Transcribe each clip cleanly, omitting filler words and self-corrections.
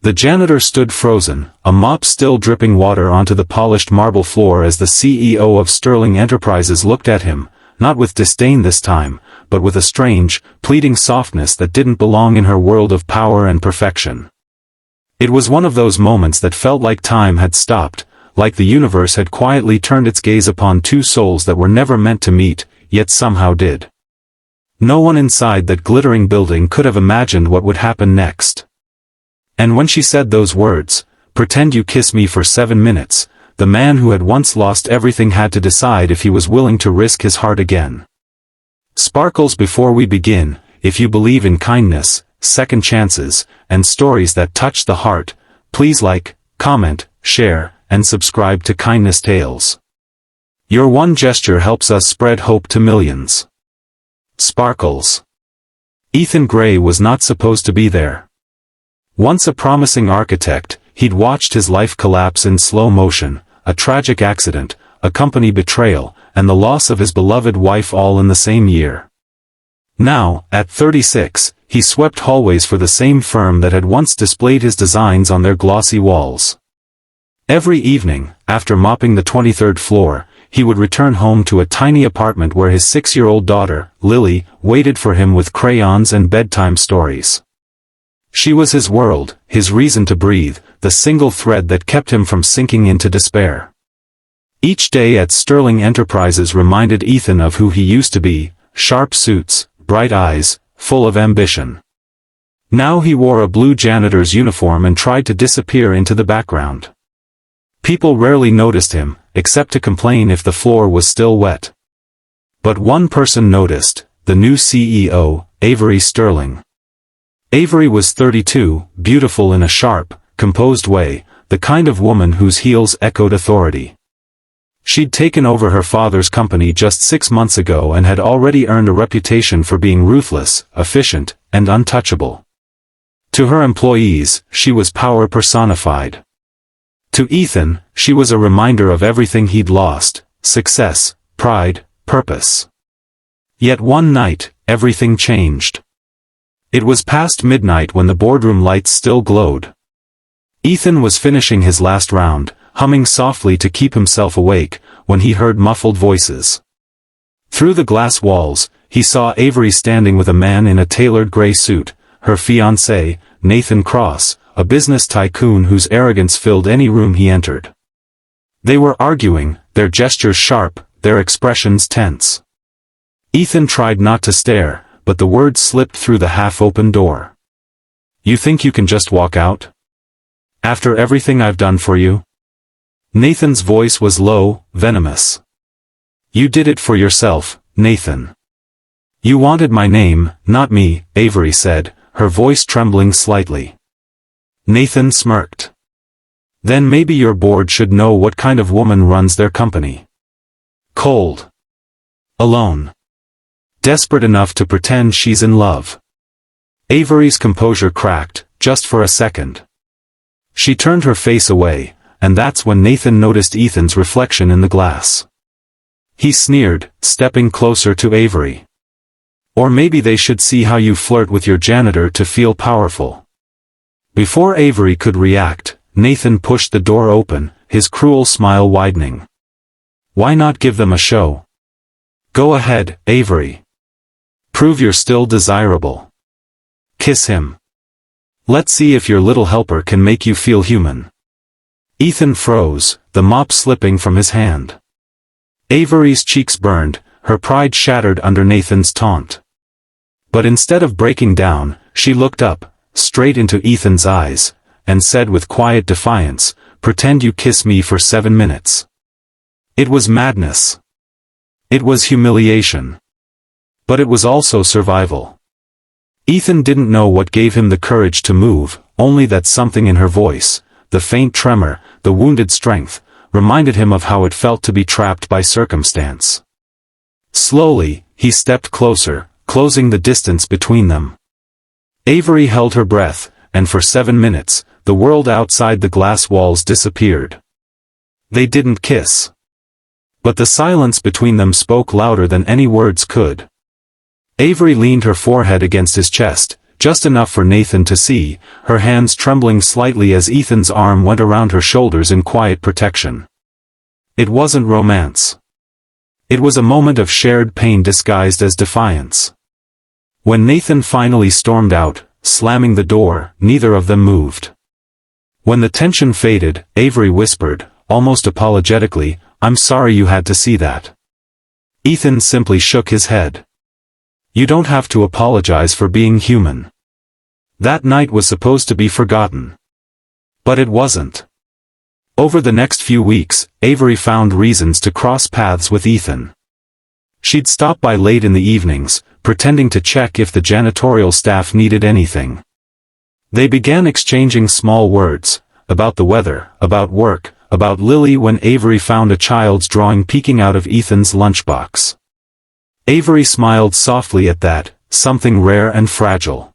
The janitor stood frozen, a mop still dripping water onto the polished marble floor as the CEO of Sterling Enterprises looked at him, not with disdain this time, but with a strange, pleading softness that didn't belong in her world of power and perfection. It was one of those moments that felt like time had stopped, like the universe had quietly turned its gaze upon two souls that were never meant to meet, yet somehow did. No one inside that glittering building could have imagined what would happen next. And when she said those words, "Pretend you kiss me for 7 minutes," the man who had once lost everything had to decide if he was willing to risk his heart again. Sparkles, before we begin, if you believe in kindness, second chances, and stories that touch the heart, please like, comment, share, and subscribe to Kindness Tales. Your one gesture helps us spread hope to millions. Sparkles. Ethan Gray was not supposed to be there. Once a promising architect, he'd watched his life collapse in slow motion, a tragic accident, a company betrayal, and the loss of his beloved wife all in the same year. Now, at 36, he swept hallways for the same firm that had once displayed his designs on their glossy walls. Every evening, after mopping the 23rd floor, he would return home to a tiny apartment where his 6-year-old daughter, Lily, waited for him with crayons and bedtime stories. She was his world, his reason to breathe, the single thread that kept him from sinking into despair. Each day at Sterling Enterprises reminded Ethan of who he used to be, sharp suits, bright eyes, full of ambition. Now he wore a blue janitor's uniform and tried to disappear into the background. People rarely noticed him, except to complain if the floor was still wet. But one person noticed, the new CEO, Avery Sterling. Avery was 32, beautiful in a sharp, composed way, the kind of woman whose heels echoed authority. She'd taken over her father's company just 6 months ago and had already earned a reputation for being ruthless, efficient, and untouchable. To her employees, she was power personified. To Ethan, she was a reminder of everything he'd lost: success, pride, purpose. Yet one night, everything changed. It was past midnight when the boardroom lights still glowed. Ethan was finishing his last round, humming softly to keep himself awake, when he heard muffled voices. Through the glass walls, he saw Avery standing with a man in a tailored gray suit, her fiancé, Nathan Cross, a business tycoon whose arrogance filled any room he entered. They were arguing, their gestures sharp, their expressions tense. Ethan tried not to stare, but the words slipped through the half-open door. "You think you can just walk out? After everything I've done for you?" Nathan's voice was low, venomous. "You did it for yourself, Nathan. You wanted my name, not me," Avery said, her voice trembling slightly. Nathan smirked. "Then maybe your board should know what kind of woman runs their company. Cold. Alone. Desperate enough to pretend she's in love." Avery's composure cracked, just for a second. She turned her face away, and that's when Nathan noticed Ethan's reflection in the glass. He sneered, stepping closer to Avery. "Or maybe they should see how you flirt with your janitor to feel powerful." Before Avery could react, Nathan pushed the door open, his cruel smile widening. "Why not give them a show? Go ahead, Avery. Prove you're still desirable. Kiss him. Let's see if your little helper can make you feel human." Ethan froze, the mop slipping from his hand. Avery's cheeks burned, her pride shattered under Nathan's taunt. But instead of breaking down, she looked up, straight into Ethan's eyes, and said with quiet defiance, "Pretend you kiss me for 7 minutes." It was madness. It was humiliation. But it was also survival. Ethan didn't know what gave him the courage to move, only that something in her voice, the faint tremor, the wounded strength, reminded him of how it felt to be trapped by circumstance. Slowly, he stepped closer, closing the distance between them. Avery held her breath, and for 7 minutes, the world outside the glass walls disappeared. They didn't kiss. But the silence between them spoke louder than any words could. Avery leaned her forehead against his chest, just enough for Nathan to see, her hands trembling slightly as Ethan's arm went around her shoulders in quiet protection. It wasn't romance. It was a moment of shared pain disguised as defiance. When Nathan finally stormed out, slamming the door, neither of them moved. When the tension faded, Avery whispered, almost apologetically, "I'm sorry you had to see that." Ethan simply shook his head. "You don't have to apologize for being human." That night was supposed to be forgotten. But it wasn't. Over the next few weeks, Avery found reasons to cross paths with Ethan. She'd stop by late in the evenings, pretending to check if the janitorial staff needed anything. They began exchanging small words, about the weather, about work, about Lily when Avery found a child's drawing peeking out of Ethan's lunchbox. Avery smiled softly at that, something rare and fragile.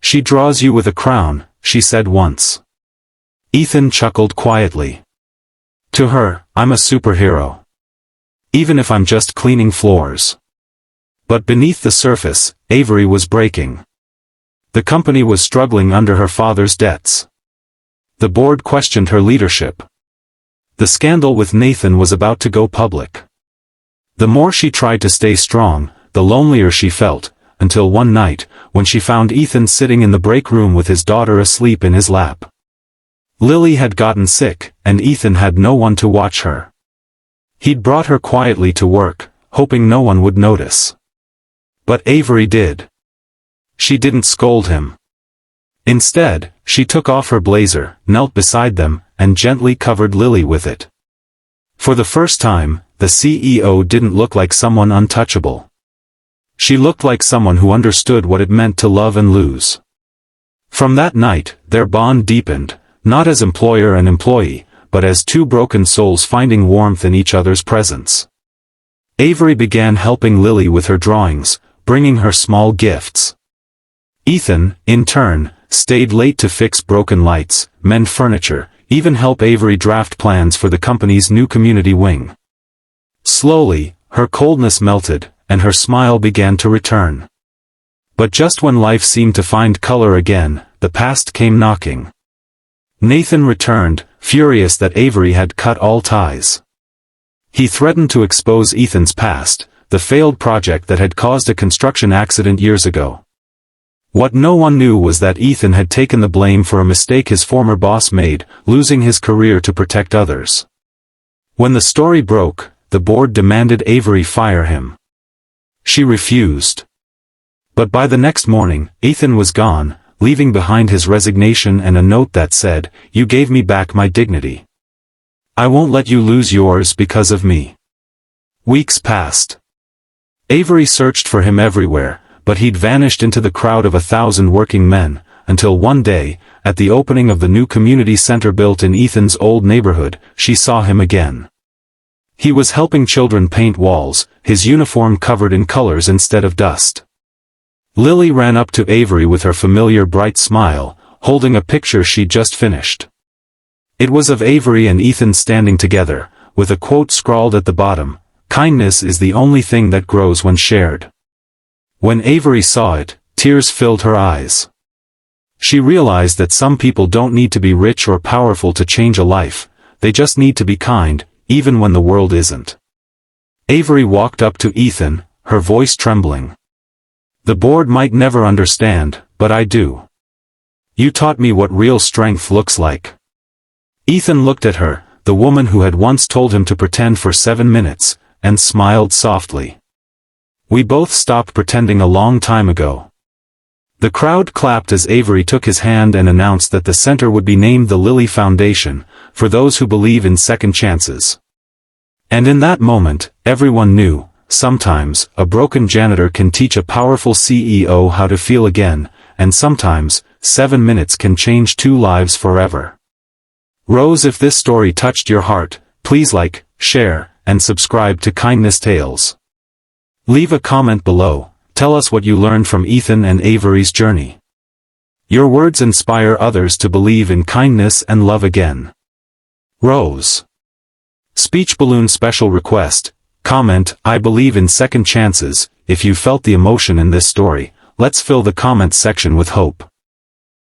"She draws you with a crown," she said once. Ethan chuckled quietly. "To her, I'm a superhero. Even if I'm just cleaning floors." But beneath the surface, Avery was breaking. The company was struggling under her father's debts. The board questioned her leadership. The scandal with Nathan was about to go public. The more she tried to stay strong, the lonelier she felt, until one night, when she found Ethan sitting in the break room with his daughter asleep in his lap. Lily had gotten sick, and Ethan had no one to watch her. He'd brought her quietly to work, hoping no one would notice. But Avery did. She didn't scold him. Instead, she took off her blazer, knelt beside them, and gently covered Lily with it. For the first time, the CEO didn't look like someone untouchable. She looked like someone who understood what it meant to love and lose. From that night, their bond deepened, not as employer and employee, but as two broken souls finding warmth in each other's presence. Avery began helping Lily with her drawings, bringing her small gifts. Ethan, in turn, stayed late to fix broken lights, mend furniture, even help Avery draft plans for the company's new community wing. Slowly, her coldness melted, and her smile began to return. But just when life seemed to find color again, the past came knocking. Nathan returned, furious that Avery had cut all ties. He threatened to expose Ethan's past, the failed project that had caused a construction accident years ago. What no one knew was that Ethan had taken the blame for a mistake his former boss made, losing his career to protect others. When the story broke, the board demanded Avery fire him. She refused. But by the next morning, Ethan was gone, leaving behind his resignation and a note that said, "You gave me back my dignity. I won't let you lose yours because of me." Weeks passed. Avery searched for him everywhere, but he'd vanished into the crowd of 1,000 working men, until one day, at the opening of the new community center built in Ethan's old neighborhood, she saw him again. He was helping children paint walls, his uniform covered in colors instead of dust. Lily ran up to Avery with her familiar bright smile, holding a picture she'd just finished. It was of Avery and Ethan standing together, with a quote scrawled at the bottom, "Kindness is the only thing that grows when shared." When Avery saw it, tears filled her eyes. She realized that some people don't need to be rich or powerful to change a life, they just need to be kind, even when the world isn't. Avery walked up to Ethan, her voice trembling. "The board might never understand, but I do. You taught me what real strength looks like." Ethan looked at her, the woman who had once told him to pretend for 7 minutes, and smiled softly. "We both stopped pretending a long time ago." The crowd clapped as Avery took his hand and announced that the center would be named the Lily Foundation, for those who believe in second chances. And in that moment, everyone knew, sometimes, a broken janitor can teach a powerful CEO how to feel again, and sometimes, 7 minutes can change 2 lives forever. Rose, if this story touched your heart, please like, share, and subscribe to Kindness Tales. Leave a comment below, tell us what you learned from Ethan and Avery's journey. Your words inspire others to believe in kindness and love again. Rose. Speech balloon special request, comment, "I believe in second chances." If you felt the emotion in this story, let's fill the comments section with hope.